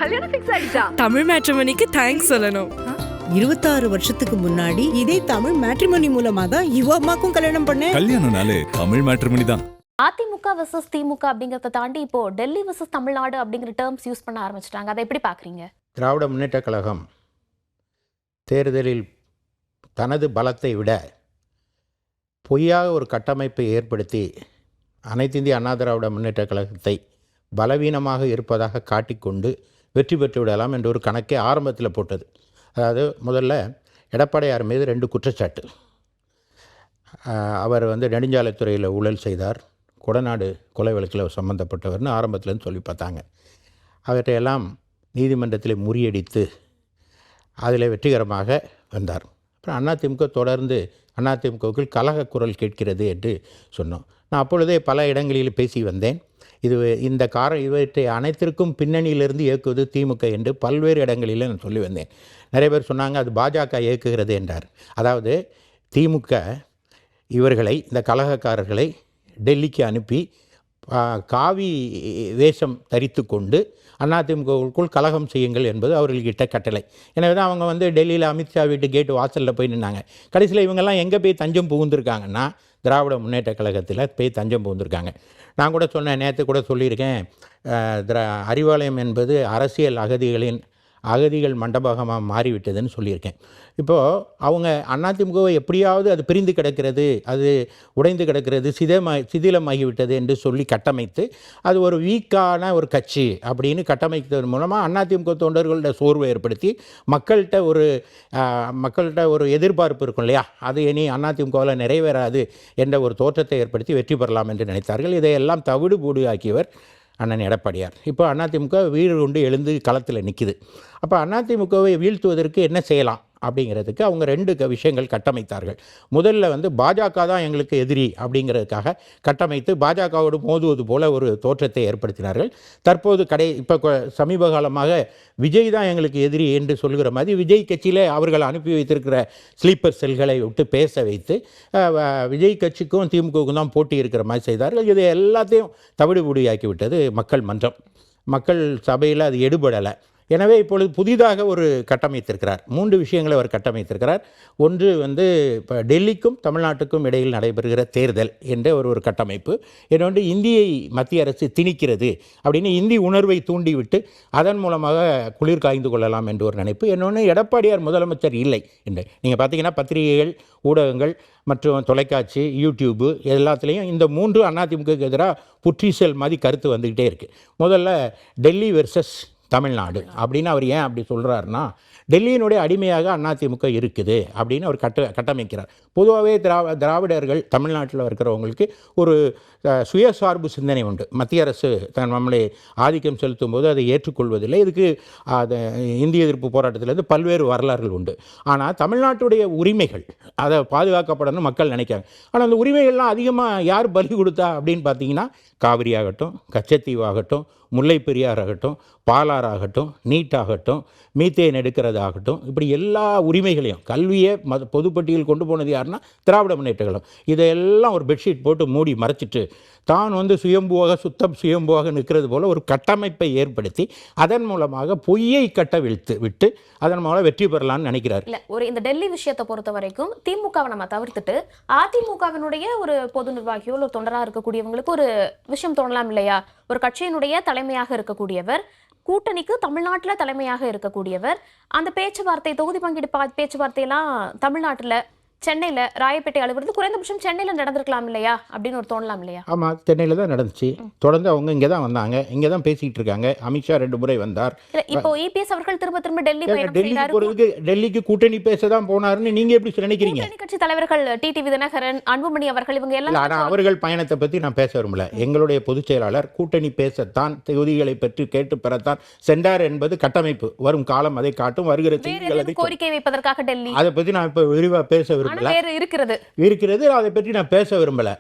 கல்யாணம் ஃபிக்ஸ் ஆயிடுச்சா? தமிழ் மேட்ரிமோனிக்கு தேங்க்ஸ் சொல்லணும். 26 வருஷத்துக்கு முன்னாடி இதே தமிழ் மேட்ரிமோனி மூலமா தான் இவ அம்மாக்கும் கல்யாணம் பண்ணேன். கல்யாணம்னாலே தமிழ் மேட்ரிமோனி தான். அதிமுக வெர்சஸ் திமுக அப்படிங்கறத தாண்டி இப்போ டெல்லி வெர்சஸ் தமிழ்நாடு அப்படிங்கிற டேர்ம்ஸ் யூஸ் பண்ண ஆரம்பிச்சிட்டாங்க. அதை எப்படி பாக்குறீங்க? திராவிட முன்னேற்றக் கழகம் தேர்தலில் தனது பலத்தை விட பொய்யாக ஒரு கட்டமைப்பை ஏற்படுத்தி அனைத்து இந்திய அண்ணா திராவிட முன்னேற்றக் கழகத்தை பலவீனமாக இருப்பதாக காட்டிக்கொண்டு வெற்றி பெற்று விடலாம் என்ற ஒரு கணக்கை ஆரம்பத்தில் போட்டது. அதாவது முதல்ல எடப்பாடியார் மீது 2 குற்றச்சாட்டு. அவர் நெடுஞ்சாலைத்துறையில் ஊழல் செய்தார், கொடநாடு கொலை வழக்கில் சம்மந்தப்பட்டவர்னு ஆரம்பத்துலேருந்து சொல்லி பார்த்தாங்க. அவற்றையெல்லாம் நீதிமன்றத்தில் முறியடித்து அதில் வெற்றிகரமாக வந்தார். அப்புறம் அதிமுக தொடர்ந்து அதிமுகவுக்குள் கலக குரல் கேட்கிறது என்று சொன்னோம். நான் அப்பொழுதே பல இடங்களில் பேசி வந்தேன். இந்த இவற்றை அனைத்திற்கும் பின்னணியிலிருந்து இயக்குவது திமுக என்று பல்வேறு இடங்களில் நான் சொல்லி வந்தேன். நிறைய பேர் சொன்னாங்க அது பாஜக இயக்குகிறது என்றார். அதாவது திமுக இவர்களை, இந்த கலகக்காரர்களை டெல்லிக்கு அனுப்பி காவி வேஷம் தரித்து கொண்டு அதிமுகவுக்குள் கலகம் செய்யுங்கள் என்பது அவர்கள்கிட்ட கட்டளை. எனவே தான் அவங்க டெல்லியில் அமித்ஷா வீட்டு கேட்டு வாசலில் போய் நின்னாங்க. கடைசியில் இவங்கெல்லாம் எங்கே போய் தஞ்சம் புகுந்திருக்காங்கன்னா திராவிட முன்னேற்ற கழகத்தில் போய் தஞ்சம் புகுந்திருக்காங்க. நான் கூட சொன்னேன், நேற்று கூட சொல்லியிருக்கேன், அறிவாலயம் என்பது அரசியல் அகதிகள் மண்டபகமாக மாறிவிட்டதுன்னு சொல்லியிருக்கேன். இப்போது அவங்க அதிமுகவை எப்படியாவது அது பிரிந்து கிடக்கிறது, அது உடைந்து கிடக்கிறது, சிதிலமாகிவிட்டது என்று சொல்லி கட்டமைத்து அது ஒரு வீக்கான ஒரு கட்சி அப்படின்னு கட்டமைத்ததன் மூலமாக அதிமுக தொண்டர்களோட சோர்வை ஏற்படுத்தி மக்கள்கிட்ட ஒரு எதிர்பார்ப்பு இருக்கும் இல்லையா, அது இனி அதிமுகவில் நிறைவேறாது என்ற ஒரு தோற்றத்தை ஏற்படுத்தி வெற்றி பெறலாம் என்று நினைத்தார்கள். இதையெல்லாம் தவிடுபோடு ஆக்கியவர் அண்ணன் எடப்பாடியார். இப்போ அதிமுக வீடு கொண்டு எழுந்து களத்தில் நிற்கிது. அப்போ அதிமுகவை வீழ்த்துவதற்கு என்ன செய்யலாம் அப்படிங்கிறதுக்கு அவங்க 2 விஷயங்கள் கட்டமைத்தார்கள். முதல்ல பாஜக தான் எங்களுக்கு எதிரி அப்படிங்கிறதுக்காக கட்டமைத்து பாஜகவோடு மோதுவது போல ஒரு தோற்றத்தை ஏற்படுத்தினார்கள். தற்போது இப்போ சமீப காலமாக விஜய் தான் எங்களுக்கு எதிரி என்று சொல்கிற மாதிரி விஜய் கட்சியில் அவர்கள் அனுப்பி வைத்திருக்கிற ஸ்லீப்பர் செல்களை விட்டு பேச வைத்து விஜய் கட்சிக்கும் திமுகவுக்கும் தான் போட்டி இருக்கிற மாதிரி செய்தார்கள். இதை எல்லாத்தையும் தவிடுபொடியாக்கி விட்டது மக்கள் மன்றம். மக்கள் சபையில் அது எடுபடலை. எனவே இப்பொழுது புதிதாக ஒரு கட்டமைத்திருக்கிறார். 3 விஷயங்களை அவர் கட்டமைத்திருக்கிறார். ஒன்று இப்போ டெல்லிக்கும் தமிழ்நாட்டுக்கும் இடையில் நடைபெறுகிற தேர்தல் என்ற ஒரு கட்டமைப்பு. இன்னொன்று இந்தியை மத்திய அரசு திணிக்கிறது அப்படின்னு இந்தி உணர்வை தூண்டிவிட்டு அதன் மூலமாக குளிர் காய்ந்து கொள்ளலாம் என்ற ஒரு நினைப்பு. இன்னொன்று எடப்பாடியார் முதலமைச்சர் இல்லை என்று நீங்கள் பார்த்தீங்கன்னா பத்திரிகைகள், ஊடகங்கள் மற்றும் தொலைக்காட்சி, யூடியூப்பு எல்லாத்துலேயும் இந்த 3 அதிமுகவுக்கு எதிராக புற்றீசல் மாதிரி கருத்து வந்துக்கிட்டே இருக்குது. முதல்ல டெல்லி வெர்சஸ் தமிழ்நாடு அப்படின்னு அவர் ஏன் அப்படி சொல்கிறாருன்னா, டெல்லியினுடைய அடிமையாக அதிமுக இருக்குது அப்படின்னு அவர் கட்டமைக்கிறார். பொதுவாகவே திராவிடர்கள் தமிழ்நாட்டில் இருக்கிறவங்களுக்கு ஒரு சுயசார்பு சிந்தனை உண்டு. மத்திய அரசு நம்மளை ஆதிக்கம் செலுத்தும் போது அதை ஏற்றுக்கொள்வதில்லை. இதுக்கு இந்திய எதிர்ப்பு போராட்டத்திலேருந்து பல்வேறு வரலாறுகள் உண்டு. ஆனால் தமிழ்நாட்டுடைய உரிமைகள் அதை பாதுகாக்கப்படணும்னு மக்கள் நினைக்கிறாங்க. ஆனால் அந்த உரிமைகள்லாம் அதிகமாக யார் பலி கொடுத்தா அப்படின்னு பார்த்தீங்கன்னா, காவிரி ஆகட்டும், கச்சத்தீவு ஆகட்டும், முல்லை பெரியார் ஆகட்டும், பாலார் ஆகட்டும், நீட் ஆகட்டும், மீத்தேன் எடுக்கிறதாகட்டும், இப்படி எல்லா உரிமைகளையும் கல்வியை பொதுப்பட்டியல் கொண்டு போனது யாருன்னா திராவிட முன்னேற்ற கழகம். இதையெல்லாம் ஒரு பெட்ஷீட் போட்டு மூடி மறைச்சிட்டு தான் சுயம்புவாக நிற்கிறது போல ஒரு கட்டமைப்பை ஏற்படுத்தி அதன் மூலமாக பொய்யை விட்டு அதன் மூலம் வெற்றி பெறலாம்னு நினைக்கிறார். இந்த டெல்லி விஷயத்தை பொறுத்த வரைக்கும் திமுகவை நம்ம தவிர்த்துட்டு அதிமுகவினுடைய ஒரு பொது நிர்வாகியோ ஒரு தொண்டராக இருக்கக்கூடியவங்களுக்கு ஒரு விஷயம் தோணலாம் இல்லையா? ஒரு கட்சியினுடைய தலைமையாக இருக்கக்கூடியவர், கூட்டணிக்கு தமிழ்நாட்டில் தலைமையாக இருக்கக்கூடியவர், அந்த பேச்சுவார்த்தை, தொகுதி பங்கீடு பேச்சுவார்த்தையெல்லாம் தமிழ்நாட்டில் சென்னையில் ராயப்பேட்டை அலுவலகத்தில் குறைந்தபட்சம் சென்னையில் நடந்திருக்கலாம் இல்லையா அப்படின்னு ஒரு தோணலாம் இல்லையா? ஆமாம், சென்னையில் தான் நடந்துச்சு. தொடர்ந்து அவங்க இங்கே தான் வந்தாங்க, இங்கே தான் பேசிக்கிட்டு இருக்காங்க. அமித்ஷா 2 முறை வந்தார். இப்போ இபிஎஸ் அவர்கள் திரும்ப டெல்லிக்கு கூட்டணி பேச தான் போனாருன்னு நீங்கள் எப்படி நினைக்கிறீங்க? கட்சி தலைவர்கள் டிடிவி தினகரன், அன்புமணி அவர்கள் இவங்க எல்லாம். ஆனால் அவர்கள் பயணத்தை பற்றி நான் பேச விரும்பல. எங்களுடைய பொதுச் செயலாளர் கூட்டணி பேசத்தான், தொகுதிகளை பற்றி கேட்டு பெறத்தான் சென்றார் என்பது கட்டமைப்பு. வரும் காலம் அதை காட்டும். வருகிற கோரிக்கை வைப்பதற்காக டெல்லி, அதை பற்றி நான் இப்போ விரிவாக பேச விரும்பல. இருக்கிறது அதை பற்றி நான் பேச விரும்பல.